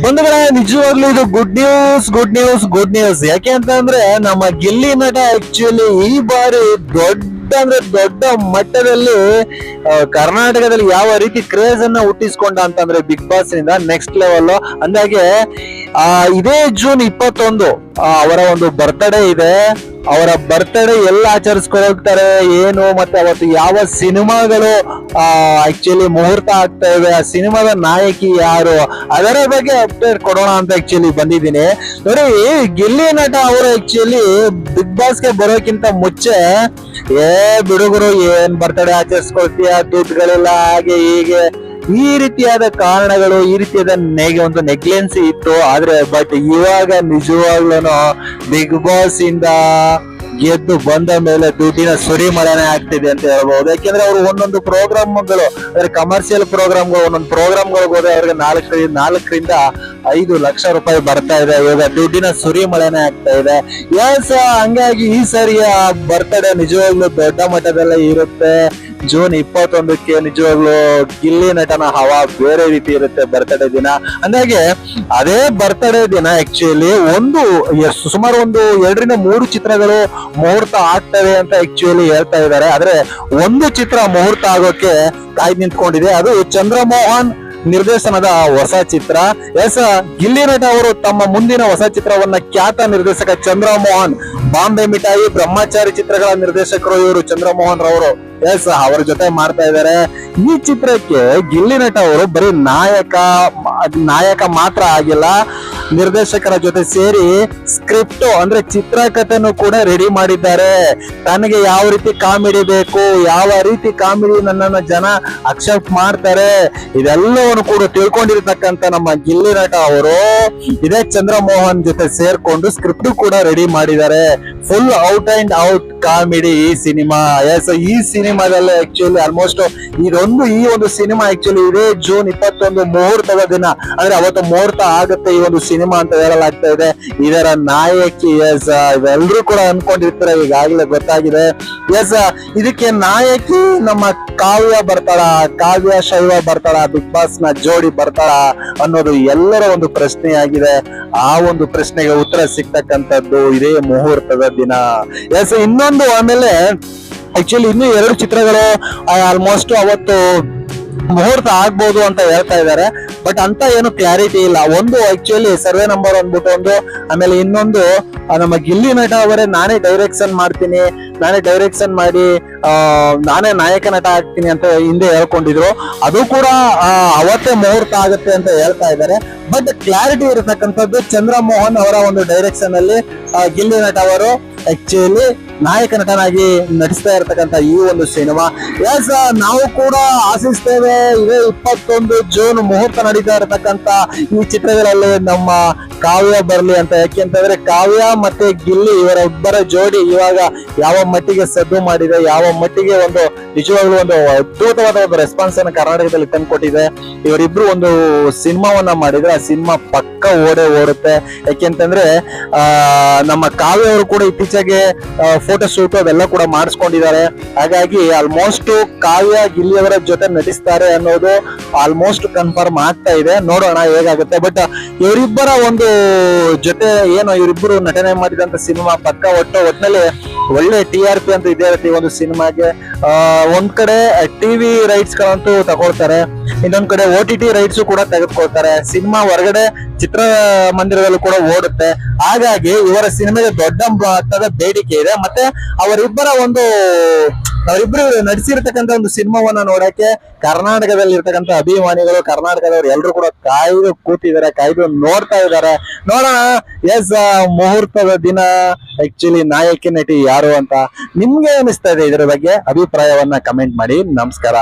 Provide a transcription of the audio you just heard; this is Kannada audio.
ಬಂಧುಗಳೇ, ನಿಜವಾಗ್ಲೂ ಇದು good news good news good news. ಯಾಕೆ ಅಂತ ಅಂದ್ರೆ ನಮ್ಮ ಗಿಲ್ಲಿ ನಟ ಆಕ್ಚುಲಿ ಈ ಬಾರಿ ದೊಡ್ಡ ಮಟ್ಟದಲ್ಲಿ ಕರ್ನಾಟಕದಲ್ಲಿ ಯಾವ ರೀತಿ ಕ್ರೇಜ್ ಅನ್ನ ಹುಟ್ಟಿಸ್ಕೊಂಡ ಅಂತಂದ್ರೆ ಬಿಗ್ ಬಾಸ್ ನಿಂದ ನೆಕ್ಸ್ಟ್ ಲೆವೆಲ್. ಅಂದಾಗೆ ಇದೇ ಜೂನ್ 21 ಅವರ ಒಂದು ಬರ್ತ್ಡೇ ಇದೆ. ಅವರ ಬರ್ತ್ಡೇ ಎಲ್ಲ ಆಚರಿಸ್ಕೊಳ್ತಾರೆ ಏನು, ಮತ್ತೆ ಅವತ್ತು ಯಾವ ಸಿನಿಮಾಗಳು ಆಕ್ಚುಲಿ ಮುಹೂರ್ತ ಆಗ್ತಾ ಇವೆ, ಆ ಸಿನಿಮಾದ ನಾಯಕಿ ಯಾರು, ಅದರ ಬಗ್ಗೆ ಅಪ್ಡೇಟ್ ಕೊಡೋಣ ಅಂತ ಆಕ್ಚುಲಿ ಬಂದಿದ್ದೀನಿ. ನೋಡಿ, ಗಿಲ್ಲಿ ನಟ ಅವರು ಆಕ್ಚುಲಿ ಬಿಗ್ ಬಾಸ್ಗೆ ಬರೋಕ್ಕಿಂತ ಮುಂಚೆ ಬಿಡುಗರು ಏನ್ ಬರ್ತ್ಡೇ ಆಚರಿಸ್ಕೊಳ್ತೀಯ, ದುಡ್ಡುಗಳೆಲ್ಲ ಹಾಗೆ ಹೀಗೆ ಈ ರೀತಿಯಾದ ಕಾರಣಗಳು, ಈ ರೀತಿಯಾದ ಒಂದು ನೆಗ್ಲೆನ್ಸಿ ಇತ್ತು. ಆದ್ರೆ ಬಟ್ ಇವಾಗ ನಿಜವಾಗ್ಲೂ ಬಿಗ್ ಬಾಸ್ ಇಂದ ಗೆದ್ದು ಬಂದ ಮೇಲೆ ದುಡ್ಡಿನ ಸುರಿಮಳೆನೇ ಆಗ್ತಿದೆ ಅಂತ ಹೇಳ್ಬಹುದು. ಯಾಕೆಂದ್ರೆ ಅವರು ಒಂದೊಂದು ಪ್ರೋಗ್ರಾಮ್ಗಳು ಅಂದ್ರೆ ಕಮರ್ಷಿಯಲ್ ಪ್ರೋಗ್ರಾಮ್ಗಳು, ಒಂದೊಂದು ಪ್ರೋಗ್ರಾಮ್ಗಳಿಗೆ ಹೋದ್ರೆ ಅವ್ರಿಗೆ 4ರಿಂದ 5 ಲಕ್ಷ ರೂಪಾಯಿ ಬರ್ತಾ ಇದೆ. ಇವಾಗ ದುಡ್ಡಿನ ಸುರಿಮಳೆನೇ ಆಗ್ತಾ ಇದೆ. ಹಂಗಾಗಿ ಈ ಸರಿಯ ಬರ್ತ್ಡೇ ನಿಜವಾಗ್ಲೂ ದೊಡ್ಡ ಮಟ್ಟದಲ್ಲೇ ಇರುತ್ತೆ. ಜೂನ್ 21ಕ್ಕೆ ನಿಜವಾಗ್ಲೂ ಗಿಲ್ಲಿ ನಟನ ಹವಾ ಬೇರೆ ರೀತಿ ಇರುತ್ತೆ ಬರ್ತ್ಡೇ ದಿನ. ಅಂದಾಗೆ ಅದೇ ಬರ್ತ್ಡೇ ದಿನ ಆಕ್ಚುಲಿ ಸುಮಾರು 2ರಿಂದ 3 ಚಿತ್ರಗಳು ಮುಹೂರ್ತ ಆಗ್ತವೆ ಅಂತ ಆಕ್ಚುಲಿ ಹೇಳ್ತಾ ಇದ್ದಾರೆ. ಆದ್ರೆ ಒಂದು ಚಿತ್ರ ಮುಹೂರ್ತ ಆಗೋಕೆ ಕಾಯ್ದು ನಿಂತ್ಕೊಂಡಿದೆ. ಅದು ಚಂದ್ರಮೋಹನ್ ನಿರ್ದೇಶನದ ಹೊಸ ಚಿತ್ರ. ಗಿಲ್ಲಿ ನಟ ಅವರು ತಮ್ಮ ಮುಂದಿನ ಹೊಸ ಚಿತ್ರವನ್ನ ಖ್ಯಾತ ನಿರ್ದೇಶಕ ಚಂದ್ರಮೋಹನ್, ಬಾಂಬೆ ಮಿಠಾಯಿ, ಬ್ರಹ್ಮಚಾರಿ ಚಿತ್ರಗಳ ನಿರ್ದೇಶಕರು ಇವರು ಚಂದ್ರಮೋಹನ್ ರವರು ಅವರ ಜೊತೆ ಮಾಡ್ತಾ ಇದ್ದಾರೆ. ಈ ಚಿತ್ರಕ್ಕೆ ಗಿಲ್ಲಿ ನಟ ಅವರು ಬರೀ ನಾಯಕ ಮಾತ್ರ ಆಗಿಲ್ಲ, ನಿರ್ದೇಶಕರ ಜೊತೆ ಸೇರಿ ಸ್ಕ್ರಿಪ್ಟ್ ಅಂದ್ರೆ ಚಿತ್ರಕಥೆನೂ ಕೂಡ ರೆಡಿ ಮಾಡಿದ್ದಾರೆ. ತನಗೆ ಯಾವ ರೀತಿ ಕಾಮಿಡಿ ಬೇಕು, ಯಾವ ರೀತಿ ಕಾಮಿಡಿ ನನ್ನನ್ನ ಜನ ಅಕ್ಸೆಪ್ಟ್ ಮಾಡ್ತಾರೆ, ಇದೆಲ್ಲವನ್ನು ಕೂಡ ತಿಳ್ಕೊಂಡಿರ್ತಕ್ಕಂಥ ನಮ್ಮ ಗಿಲ್ಲಿ ನಟ ಅವರು ಇದೇ ಚಂದ್ರಮೋಹನ್ ಜೊತೆ ಸೇರ್ಕೊಂಡು ಸ್ಕ್ರಿಪ್ಟ್ ಕೂಡ ರೆಡಿ ಮಾಡಿದ್ದಾರೆ. Full out and out comedy ಈ ಸಿನಿಮಾ. ಈ ಸಿನಿಮಾದಲ್ಲಿ ಆಕ್ಚುಲಿ ಆಲ್ಮೋಸ್ಟ್ ಈ ಒಂದು ಸಿನಿಮಾ ಆಕ್ಚುಲಿ ಇದೇ ಜೂನ್ 21 ಮುಹೂರ್ತದ ದಿನ, ಅಂದ್ರೆ ಅವತ್ತು ಮುಹೂರ್ತ ಆಗುತ್ತೆ ಈ ಒಂದು ಸಿನಿಮಾ ಅಂತ ಹೇಳಲಾಗ್ತಾ ಇದೆ. ಇದರ ನಾಯಕಿ ಇವೆಲ್ಲರೂ ಕೂಡ ಅನ್ಕೊಂಡಿರ್ತಾರೆ, ಈಗಾಗಲೇ ಗೊತ್ತಾಗಿದೆ. ಇದಕ್ಕೆ ನಾಯಕಿ ನಮ್ಮ ಕಾವ್ಯ ಶೈವ ಬರ್ತಾಳ, ಬಿಗ್ ಬಾಸ್ ನ ಜೋಡಿ ಬರ್ತಾಳ ಅನ್ನೋದು ಎಲ್ಲರ ಒಂದು ಪ್ರಶ್ನೆಯಾಗಿದೆ. ಆ ಒಂದು ಪ್ರಶ್ನೆಗೆ ಉತ್ತರ ಸಿಗ್ತಕ್ಕಂಥದ್ದು ಇದೇ ಮುಹೂರ್ತದ ದಿನ. ಇನ್ನೊಂದು ಆಮೇಲೆ ಆಕ್ಚುಲಿ ಇನ್ನು 2 ಚಿತ್ರಗಳು ಆಲ್ಮೋಸ್ಟ್ ಅವತ್ತು ಮುಹೂರ್ತ ಆಗ್ಬಹುದು ಅಂತ ಹೇಳ್ತಾ ಇದ್ದಾರೆ. ಬಟ್ ಅಂತ ಏನು ಕ್ಲಾರಿಟಿ ಇಲ್ಲ. ಒಂದು ಆಕ್ಚುಲಿ ಸರ್ವೆ ನಂಬರ್ ಅಂದ್ಬಿಟ್ಟು ಆಮೇಲೆ ಇನ್ನೊಂದು ನಮ್ಮ ಗಿಲ್ಲಿ ನಟ ಅವರೇ ನಾನೇ ಡೈರೆಕ್ಷನ್ ಮಾಡ್ತೀನಿ, ನಾನೇ ಡೈರೆಕ್ಷನ್ ಮಾಡಿ ನಾನೇ ನಾಯಕ ನಟ ಆಗ್ತೀನಿ ಅಂತ ಹಿಂದೆ ಹೇಳ್ಕೊಂಡಿದ್ರು. ಅದು ಕೂಡ ಅವತ್ತೇ ಮುಹೂರ್ತ ಆಗುತ್ತೆ ಅಂತ ಹೇಳ್ತಾ ಇದ್ದಾರೆ. ಬಟ್ ಕ್ಲಾರಿಟಿ ಇರತಕ್ಕಂಥದ್ದು ಚಂದ್ರಮೋಹನ್ ಅವರ ಒಂದು ಡೈರೆಕ್ಷನ್ ಅಲ್ಲಿ ಗಿಲ್ಲಿ ನಟ ಅವರು ಆಕ್ಚುಲಿ ನಾಯಕ ನಟನಾಗಿ ನಟಿಸ್ತಾ ಇರತಕ್ಕಂತ ಈ ಒಂದು ಸಿನಿಮಾ. ನಾವು ಕೂಡ ಆಶಿಸ್ತೇವೆ ಇದೇ 21 ಜೂನ್ ಮುಹೂರ್ತ ನಡೀತಾ ಇರತಕ್ಕಂತ ಈ ಚಿತ್ರಗಳಲ್ಲಿ ನಮ್ಮ ಕಾವ್ಯ ಬರ್ಲಿ ಅಂತ. ಯಾಕೆಂತಂದ್ರೆ ಕಾವ್ಯ ಮತ್ತೆ ಗಿಲ್ಲಿ ಇವರೊಬ್ಬರ ಜೋಡಿ ಇವಾಗ ಯಾವ ಮಟ್ಟಿಗೆ ಸದ್ದು ಮಾಡಿದೆ, ಯಾವ ಮಟ್ಟಿಗೆ ಒಂದು ನಿಜವಾಗ್ಲೂ ಒಂದು ಅದ್ಭುತವಾದ ಒಂದು ರೆಸ್ಪಾನ್ಸ್ ಅನ್ನು ಕರ್ನಾಟಕದಲ್ಲಿ ತಂದ್ಕೊಟ್ಟಿದೆ. ಇವರಿಬ್ರು ಒಂದು ಸಿನಿಮಾವನ್ನ ಮಾಡಿದ್ರೆ ಆ ಸಿನಿಮಾ ಪಕ್ಕ ಓಡುತ್ತೆ. ಯಾಕೆಂತಂದ್ರೆ ನಮ್ಮ ಕಾವ್ಯ ಅವರು ಕೂಡ ಇತ್ತೀಚೆಗೆ ಫೋಟೋ ಶೂಟ್ ಅವೆಲ್ಲ ಕೂಡ ಮಾಡಿಸ್ಕೊಂಡಿದ್ದಾರೆ. ಹಾಗಾಗಿ ಆಲ್ಮೋಸ್ಟ್ ಕಾವ್ಯ ಗಿಲ್ಲಿ ಅವರ ಜೊತೆ ನಟಿಸ್ತಾರೆ ಅನ್ನೋದು ಆಲ್ಮೋಸ್ಟ್ ಕನ್ಫರ್ಮ್ ಆಗ್ತಾ ಇದೆ. ನೋಡೋಣ ಹೇಗಾಗುತ್ತೆ. ಬಟ್ ಇವರಿಬ್ಬರ ಒಂದು ಜೊತೆ ಇವರಿಬ್ಬರು ನಟನೆ ಮಾಡಿದಂತ ಸಿನಿಮಾ ಪಕ್ಕ ಒಟ್ಟಿನಲ್ಲಿ ಒಳ್ಳೆ TRP ಅಂತ ಇದೇ ಇರುತ್ತೆ ಈ ಒಂದು ಸಿನಿಮಾಗೆ. ಒಂದ್ ಕಡೆ ಟಿವಿ ರೈಟ್ಸ್ ಗಳಂತೂ ತಗೊಳ್ತಾರೆ, ಇನ್ನೊಂದ್ ಕಡೆ OTT ರೈಟ್ಸ್ ಕೂಡ ತೆಗೆದುಕೊಳ್ತಾರೆ. ಸಿನಿಮಾ ಹೊರಗಡೆ ಚಿತ್ರಮಂದಿರದಲ್ಲೂ ಕೂಡ ಓಡುತ್ತೆ. ಹಾಗಾಗಿ ಇವರ ಸಿನಿಮಾಗೆ ದೊಡ್ಡ ಮಟ್ಟದ ಬೇಡಿಕೆ ಇದೆ. ಮತ್ತೆ ಅವರಿಬ್ರು ನಟಿಸಿರ್ತಕ್ಕಂಥ ಒಂದು ಸಿನಿಮಾವನ್ನ ನೋಡಕ್ಕೆ ಕರ್ನಾಟಕದಲ್ಲಿ ಇರ್ತಕ್ಕಂಥ ಅಭಿಮಾನಿಗಳು, ಕರ್ನಾಟಕದವರು ಎಲ್ಲರೂ ಕೂಡ ಕಾಯ್ದು ನೋಡ್ತಾ ಇದ್ದಾರೆ. ನೋಡೋಣ ಮುಹೂರ್ತದ ದಿನ ಆಕ್ಚುಲಿ ನಾಯಕಿ ನಟಿ ಯಾರು ಅಂತ ನಿಮ್ಗೆ ಅನಿಸ್ತಾ ಇದೆ? ಇದರ ಬಗ್ಗೆ ಅಭಿಪ್ರಾಯವನ್ನ ಕಮೆಂಟ್ ಮಾಡಿ. ನಮಸ್ಕಾರ.